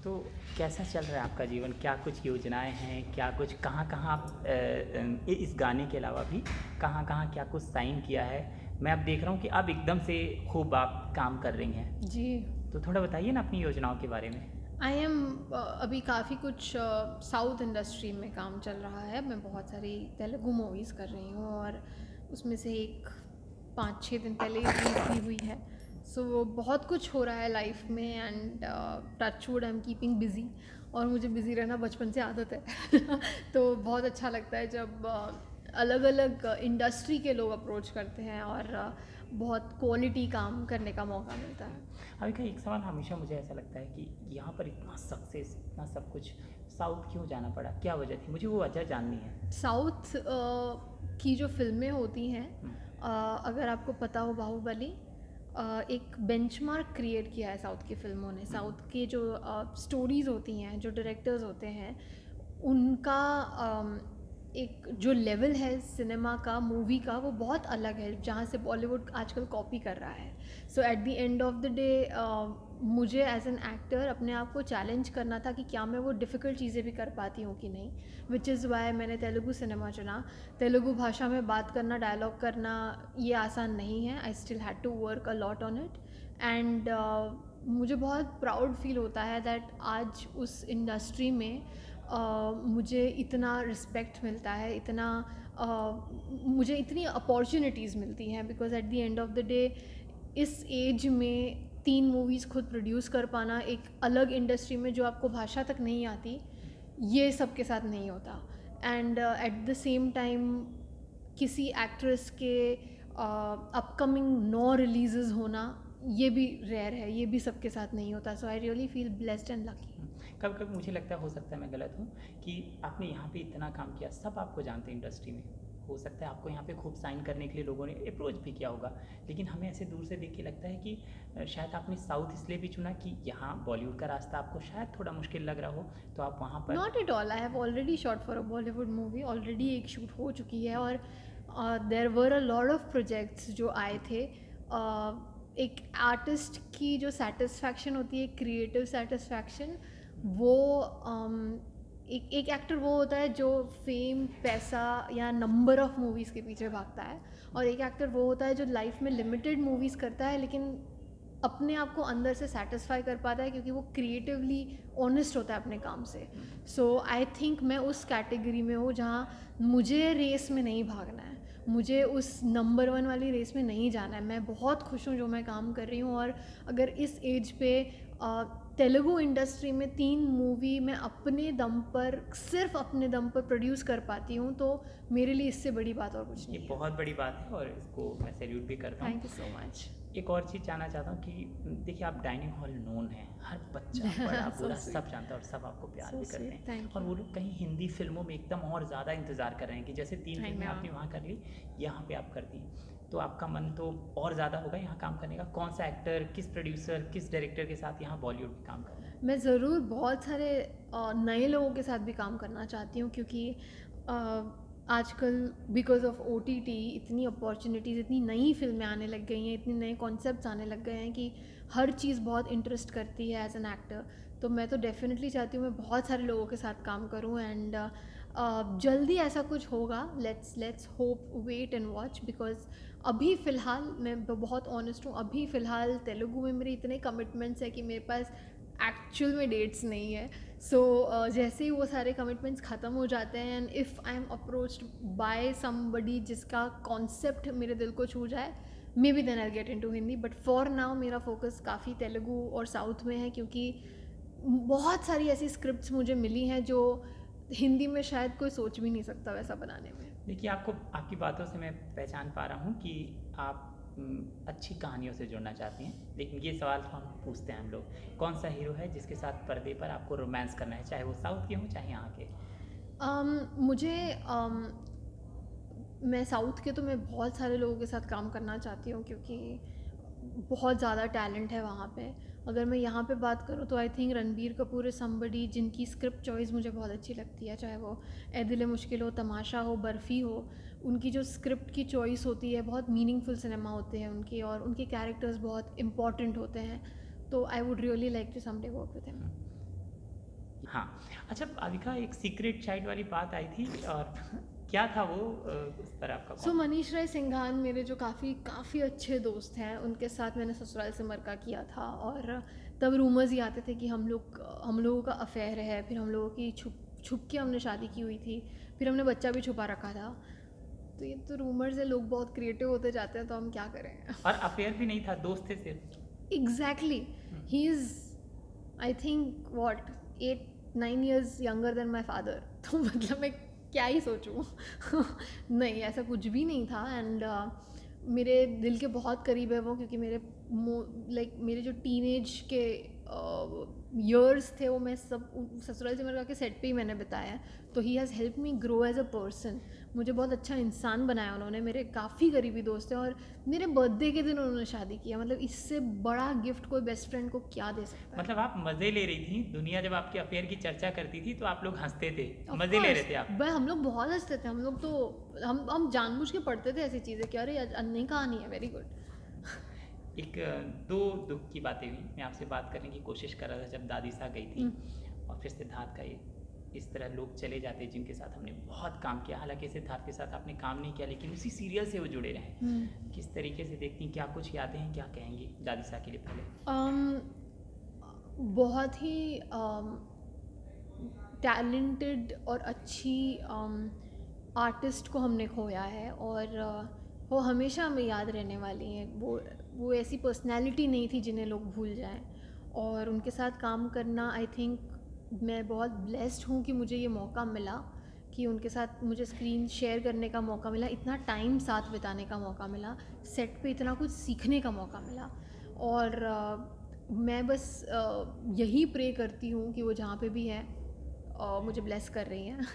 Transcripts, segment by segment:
तो कैसा चल रहा है आपका जीवन? क्या कुछ योजनाएँ हैं? क्या कुछ कहाँ-कहाँ आप इस गाने के अलावा भी कहाँ-कहाँ क्या कुछ साइन किया है? मैं अब देख रहा हूँ कि अब एकदम से खूब आप काम कर रही हैं। जी। तो थोड़ा बताइए ना अपनी योजनाओं के बारे में। आई एम अभी काफ़ी कुछ साउथ इंडस्ट्री में काम चल रहा है। मैं बहुत सारी तेलुगु मूवीज़ कर रही हूँ और उसमें से एक 5-6 दिन पहले रिलीज़ भी हुई है। सो बहुत कुछ हो रहा है लाइफ में and touchwood I am keeping busy. और मुझे बिज़ी रहना बचपन से आदत है तो बहुत अच्छा लगता है जब अलग अलग इंडस्ट्री के लोग अप्रोच करते हैं और बहुत क्वालिटी काम करने का मौका मिलता है। अभी का एक सवाल हमेशा मुझे ऐसा लगता है कि यहाँ पर इतना सक्सेस, इतना सब कुछ, साउथ क्यों जाना पड़ा? क्या वजह थी? मुझे वो वजह जाननी है। साउथ की जो फ़िल्में होती हैं, हुँ, अगर आपको पता हो बाहुबली एक बेंचमार्क क्रिएट किया है साउथ की फ़िल्मों ने। हुँ, साउथ की जो स्टोरीज़ होती हैं, जो डायरेक्टर्स होते हैं, उनका एक जो लेवल है सिनेमा का, मूवी का, वो बहुत अलग है जहाँ से बॉलीवुड आजकल कॉपी कर रहा है। So at the end of the day मुझे एज एन एक्टर अपने आप को चैलेंज करना था कि क्या मैं वो डिफ़िकल्ट चीज़ें भी कर पाती हूँ कि नहीं, विच इज़ वाई मैंने तेलुगु सिनेमा चुना। तेलुगु भाषा में बात करना, डायलॉग करना ये आसान नहीं है। I still had to work a lot on it and मुझे बहुत प्राउड फील होता है दैट आज उस इंडस्ट्री में मुझे इतना रिस्पेक्ट मिलता है, इतना मुझे इतनी अपॉर्चुनिटीज़ मिलती हैं because at the end of the day इस एज में 3 मूवीज़ खुद प्रोड्यूस कर पाना एक अलग इंडस्ट्री में जो आपको भाषा तक नहीं आती, ये सबके साथ नहीं होता। And at the same time किसी एक्ट्रेस के अपकमिंग 9 रिलीज़ होना ये भी रेयर है, ये भी सबके साथ नहीं होता। So I really feel blessed and lucky. कभी-कभी मुझे लगता है, हो सकता है मैं गलत हूँ, कि आपने यहाँ पे इतना काम किया, सब आपको जानते हैं इंडस्ट्री में। हो सकता है आपको यहाँ पे खूब साइन करने के लिए लोगों ने अप्रोच भी किया होगा, लेकिन हमें ऐसे दूर से देख के लगता है कि शायद आपने साउथ इसलिए भी चुना कि यहाँ बॉलीवुड का रास्ता आपको शायद थोड़ा मुश्किल लग रहा हो, तो आप वहाँ पर। Not at all, I have already shot for a Bollywood movie, already एक शूट हो चुकी है और देर वर अ लॉट ऑफ प्रोजेक्ट्स जो आए थे। एक आर्टिस्ट की जो सेटिस्फैक्शन होती है, क्रिएटिव सेटिस्फैक्शन, वो एक एक्टर वो होता है जो फेम, पैसा या नंबर ऑफ मूवीज़ के पीछे भागता है, और एक एक्टर वो होता है जो लाइफ में लिमिटेड मूवीज़ करता है लेकिन अपने आप को अंदर से सेटिस्फाई कर पाता है क्योंकि वो क्रिएटिवली ऑनेस्ट होता है अपने काम से। सो आई थिंक मैं उस कैटेगरी में हूँ जहाँ मुझे रेस में नहीं भागना है, मुझे उस नंबर 1 वाली रेस में नहीं जाना है। मैं बहुत खुश हूँ जो मैं काम कर रही हूँ, और अगर इस एज पे तेलुगु इंडस्ट्री में 3 मूवी मैं अपने दम पर, सिर्फ अपने दम पर प्रोड्यूस कर पाती हूँ, तो मेरे लिए इससे बड़ी बात और कुछ ये नहीं है। बहुत बड़ी बात है और इसको मैं सैल्यूट भी करता हूँ। Thank you so much. एक और चीज़ जानना चाहता हूँ कि देखिए, आप डाइनिंग हॉल नोन है, हर बच्चा बड़ा सो बूढ़ा सब स्वीट, जानता है और सब आपको प्यार सो भी करते स्वीट, हैं। थैंक और यू। वो लोग कहीं हिंदी फिल्मों में एकदम और ज़्यादा इंतज़ार कर रहे हैं कि जैसे 3 फिल्में थैंक यू। आपने वहाँ कर ली, यहाँ पे आप करती हैं, तो आपका मन तो और ज़्यादा होगा यहाँ काम करने का। कौन सा एक्टर, किस प्रोड्यूसर, किस डायरेक्टर के साथ यहाँ बॉलीवुड में काम करना है? मैं ज़रूर बहुत सारे नए लोगों के साथ भी काम करना चाहती हूँ क्योंकि आजकल बिकॉज ऑफ OTT इतनी अपॉर्चुनिटीज़, इतनी नई फिल्में आने लग गई हैं, इतने नए कॉन्सेप्ट्स आने लग गए हैं कि हर चीज़ बहुत इंटरेस्ट करती है एज एन एक्टर। तो मैं तो डेफिनेटली चाहती हूँ मैं बहुत सारे लोगों के साथ काम करूँ एंड जल्दी ऐसा कुछ होगा। Let's hope, wait and watch, because अभी फ़िलहाल मैं बहुत ऑनेस्ट हूँ, अभी फ़िलहाल तेलुगु में मेरे इतने कमिटमेंट्स है कि मेरे पास एक्चुअल में डेट्स नहीं है। सो जैसे ही वो सारे कमिटमेंट्स ख़त्म हो जाते हैं and if I am approached by somebody जिसका कॉन्सेप्ट मेरे दिल को छू जाए, maybe then I get into Hindi, but for now मेरा फोकस काफ़ी तेलुगु और साउथ में है क्योंकि बहुत सारी ऐसी स्क्रिप्ट्स मुझे मिली हैं जो हिंदी में शायद कोई सोच भी नहीं सकता वैसा बनाने में। देखिए, आपको आपकी बातों से मैं पहचान पा रहा हूँ कि आप अच्छी कहानियों से जुड़ना चाहती हैं, लेकिन ये सवाल तो हम पूछते हैं हम लोग, कौन सा हीरो है जिसके साथ पर्दे पर आपको रोमांस करना है, चाहे वो साउथ के हों चाहे यहाँ के? मुझे मैं साउथ के तो मैं बहुत सारे लोगों के साथ काम करना चाहती हूँ क्योंकि बहुत ज़्यादा टैलेंट है वहाँ पे। अगर मैं यहाँ पे बात करूँ तो I think Ranbir Kapoor is somebody जिनकी स्क्रिप्ट चॉइस मुझे बहुत अच्छी लगती है, चाहे वो ए दिल मुश्किल हो, तमाशा हो, बर्फ़ी हो। उनकी जो स्क्रिप्ट की चॉइस होती है, बहुत मीनिंगफुल सिनेमा होते हैं उनके, और उनके कैरेक्टर्स बहुत इम्पॉर्टेंट होते हैं। तो I would really like to someday work with him. हाँ, अच्छा अविका, एक सीक्रेट चाइल्ड वाली बात आई थी और क्या था वो, उस पर आपका सो मनीष राय सिंघान मेरे जो काफ़ी अच्छे दोस्त हैं, उनके साथ मैंने ससुराल सिमर किया था, और तब रूमर्स ही आते थे कि हम लोगों का अफेयर है, फिर हम लोगों की छुप के हमने शादी की हुई थी, फिर हमने बच्चा भी छुपा रखा था। तो ये तो रूमर्स है, लोग बहुत क्रिएटिव होते जाते हैं, तो हम क्या करें। और अफेयर भी नहीं था, दोस्त थे सिर्फ। Exactly, he is I think what 8-9 years younger than my father. तो मतलब मैं क्या ही सोचूं। नहीं, ऐसा कुछ भी नहीं था। एंड मेरे दिल के बहुत करीब है वो, क्योंकि मेरे जो टीनेज के years थे वो मैं सब ससुराल सिमर के सेट पे ही मैंने बिताया है। तो he has help me grow as a person. मुझे बहुत अच्छा इंसान बनाया उन्होंने। मेरे काफ़ी करीबी दोस्त हैं, और मेरे बर्थडे के दिन उन्होंने शादी किया। मतलब इससे बड़ा गिफ्ट कोई बेस्ट फ्रेंड को क्या दे सकता है। मतलब आप मज़े ले रही थी, दुनिया जब आपके अफेयर की चर्चा करती थी तो आप लोग हंसते थे, Of मज़े ले course, रहे थे आप। भाई हम लोग बहुत हंसते थे। हम लोग तो हम जानबूझ के पढ़ते थे ऐसी चीज़ें कि अरे अन्य कहानी है, वेरी गुड। एक दो दुख की बातें हुई, मैं आपसे बात करने की कोशिश कर रहा था जब दादी सा गई थी, और फिर सिद्धार्थ का ये इस तरह लोग चले जाते जिनके साथ हमने बहुत काम किया। हालांकि सिद्धार्थ के साथ आपने काम नहीं किया, लेकिन उसी सीरियल से वो जुड़े रहे। किस तरीके से देखती हैं, क्या कुछ यादें हैं, क्या कहेंगी दादी सा के लिए पहले? बहुत ही टैलेंटेड और अच्छी आर्टिस्ट को हमने खोया है, और वो हमेशा हमें याद रहने वाली हैं। वो ऐसी पर्सनैलिटी नहीं थी जिन्हें लोग भूल जाएं, और उनके साथ काम करना, आई थिंक मैं बहुत ब्लेस्ड हूँ कि मुझे ये मौका मिला, कि उनके साथ मुझे स्क्रीन शेयर करने का मौका मिला, इतना टाइम साथ बिताने का मौका मिला, सेट पे इतना कुछ सीखने का मौका मिला। और मैं बस यही प्रे करती हूँ कि वो जहाँ पे भी हैं मुझे ब्लेस कर रही हैं।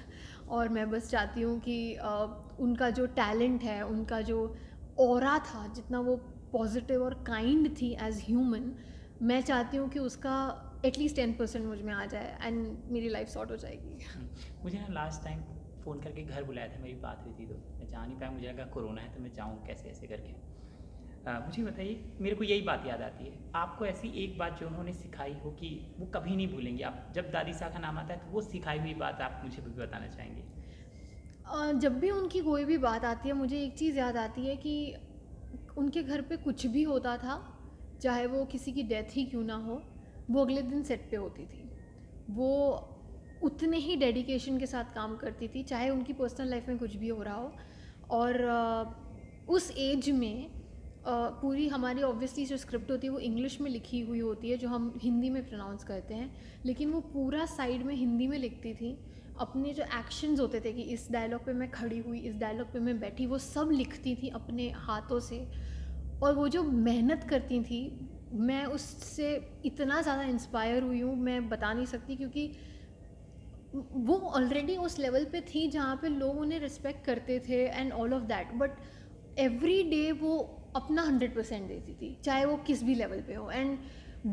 और मैं बस चाहती हूँ कि उनका जो टैलेंट है, उनका जो ऑरा था, जितना वो पॉजिटिव और काइंड थी एज ह्यूमन, मैं चाहती हूँ कि उसका एटलीस्ट 10% मुझ में आ जाए, एंड मेरी लाइफ सॉर्ट हो जाएगी। मुझे ना लास्ट टाइम फ़ोन करके घर बुलाया था, मेरी बात हुई थी, तो मैं जा नहीं पाया। मुझे लगा कोरोना है तो मैं जाऊँ कैसे ऐसे करके। मुझे बताइए, मेरे को यही बात याद आती है, आपको ऐसी एक बात जो उन्होंने सिखाई हो कि वो कभी नहीं भूलेंगे आप, जब दादी सा का नाम आता है तो वो सिखाई हुई बात आप मुझे भी बताना चाहेंगे? जब भी उनकी कोई भी बात आती है, मुझे एक चीज़ याद आती है कि उनके घर पे कुछ भी होता था, चाहे वो किसी की डेथ ही क्यों ना हो, वो अगले दिन सेट पे होती थी। वो उतने ही डेडिकेशन के साथ काम करती थी, चाहे उनकी पर्सनल लाइफ में कुछ भी हो रहा हो। और उस एज में पूरी हमारी ऑब्वियसली जो स्क्रिप्ट होती है वो इंग्लिश में लिखी हुई होती है, जो हम हिंदी में प्रोनाउंस करते हैं, लेकिन वो पूरा साइड में हिंदी में लिखती थी। अपने जो एक्शंस होते थे कि इस डायलॉग पे मैं खड़ी हुई, इस डायलॉग पे मैं बैठी, वो सब लिखती थी अपने हाथों से। और वो जो मेहनत करती थी, मैं उससे इतना ज़्यादा इंस्पायर हुई हूँ, मैं बता नहीं सकती, क्योंकि वो ऑलरेडी उस लेवल पे थी जहाँ पे लोग उन्हें रिस्पेक्ट करते थे and all of that, but every day वो अपना 100% देती थी, चाहे वो किस भी लेवल पे हो। एंड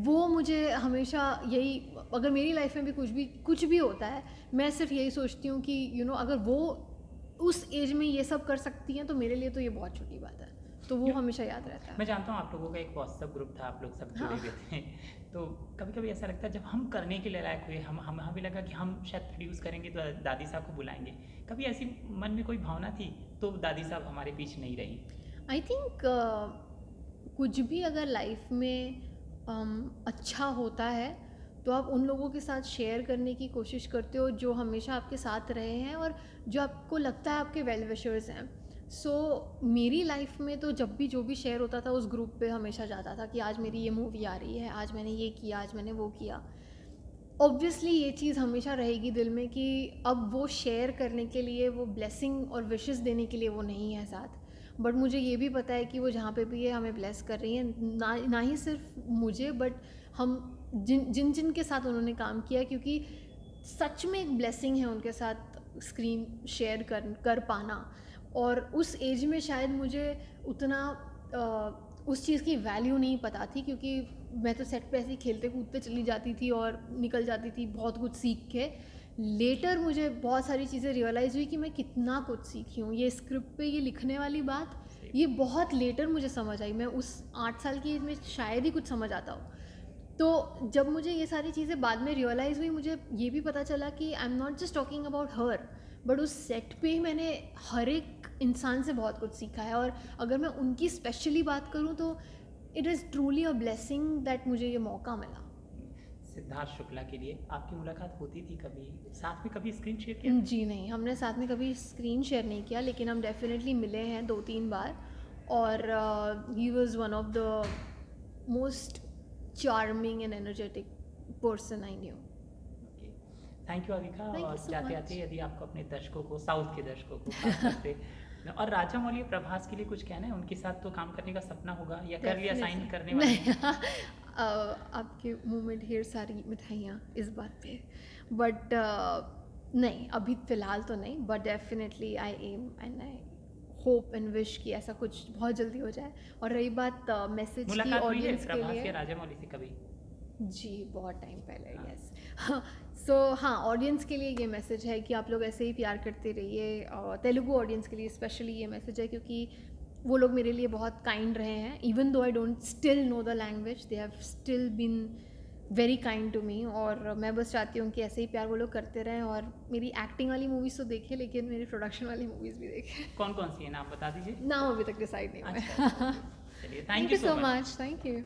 वो मुझे हमेशा यही, अगर मेरी लाइफ में भी कुछ भी होता है, मैं सिर्फ यही सोचती हूँ कि अगर वो उस एज में ये सब कर सकती हैं तो मेरे लिए तो ये बहुत छोटी बात है। तो वो हमेशा याद रहता है। मैं जानता हूँ आप लोगों का एक व्हाट्सएप ग्रुप था, आप लोग सब जुड़े हुए थे। तो कभी कभी ऐसा लगता है जब हम करने के लिए लायक हुए, हमें भी लगा कि हम शायद प्रोड्यूस करेंगे तो दादी साहब को बुलाएंगे, कभी ऐसी मन में कोई भावना थी तो दादी साहब हमारे बीच नहीं रही? आई थिंक कुछ भी अगर लाइफ में अच्छा होता है तो आप उन लोगों के साथ शेयर करने की कोशिश करते हो जो हमेशा आपके साथ रहे हैं और जो आपको लगता है आपके वेल विशर्स हैं। सो मेरी लाइफ में तो जब भी जो भी शेयर होता था उस ग्रुप पे हमेशा जाता था कि आज मेरी ये मूवी आ रही है, आज मैंने ये किया, आज मैंने वो किया। ऑब्वियसली ये चीज़ हमेशा रहेगी दिल में कि अब वो शेयर करने के लिए, वो ब्लेसिंग और विशेस देने के लिए वो नहीं है साथ। बट मुझे ये भी पता है कि वो जहाँ पे भी है हमें ब्लेस कर रही हैं, ना ही सिर्फ मुझे, बट हम जिन के साथ उन्होंने काम किया, क्योंकि सच में एक ब्लेसिंग है उनके साथ स्क्रीन शेयर कर पाना। और उस एज में शायद मुझे उतना उस चीज़ की वैल्यू नहीं पता थी, क्योंकि मैं तो सेट पे ऐसे ही खेलते कूदते चली जाती थी और निकल जाती थी बहुत कुछ सीख के। लेटर मुझे बहुत सारी चीज़ें रियलाइज़ हुई कि मैं कितना कुछ सीखी हूँ। ये स्क्रिप्ट पे ये लिखने वाली बात, ये बहुत लेटर मुझे समझ आई। मैं उस 8 साल की एज में शायद ही कुछ समझ आता हो, तो जब मुझे ये सारी चीज़ें बाद में रियलाइज़ हुई, मुझे ये भी पता चला कि I am not just talking about her, but उस सेट पे मैंने हर एक इंसान से बहुत कुछ सीखा है। और अगर मैं उनकी स्पेशली बात करूँ तो it is truly a blessing that मुझे ये मौका मिला। सिद्धार्थ शुक्ला के लिए आपकी मुलाकात होती थी कभी, साथ में कभी स्क्रीन शेयर किया? जी नहीं, हमने साथ में कभी स्क्रीन शेयर नहीं किया, लेकिन हम डेफिनेटली मिले हैं 2-3 बार। और he was one of the most charming and energetic person I knew. Okay, thank you Avika. Thank you और so जाते much. आते यदि आपको अपने दर्शकों को, साउथ के दर्शकों को खास करते और राजामौली और प्रभास के लिए कुछ कहना है? उनके साथ तो काम करने का सपना होगा या कर लिया, साइन Definitely. करने वाले नहीं, हैं? आपके मुंह में ढेर सारी मिठाइयाँ इस बात पे, बट नहीं, अभी फ़िलहाल तो नहीं, but definitely I am and I hope and wish कि ऐसा कुछ बहुत जल्दी हो जाए। और रही बात मैसेज की मुलाकात हुई है ऑडियंस के प्रभास या लिए, राजामौली से कभी? जी बहुत टाइम पहले, हाँ। यस। सो हाँ, ऑडियंस के लिए ये मैसेज है कि आप लोग ऐसे ही प्यार करते रहिए। तेलुगु ऑडियंस के लिए स्पेशली ये मैसेज है, क्योंकि वो लोग मेरे लिए बहुत काइंड रहे हैं। Even though I don't still know the language, they have still been very kind to me. और मैं बस चाहती हूँ कि ऐसे ही प्यार वो लोग करते रहें, और मेरी एक्टिंग वाली मूवीज़ तो देखें, लेकिन मेरी प्रोडक्शन वाली मूवीज़ भी देखें। कौन कौन सी है, नाम बता दीजिए। नाम अभी तक डिसाइड नहीं हुआ है। अच्छा, चलिए, thank thank you you so so much. Much, thank you.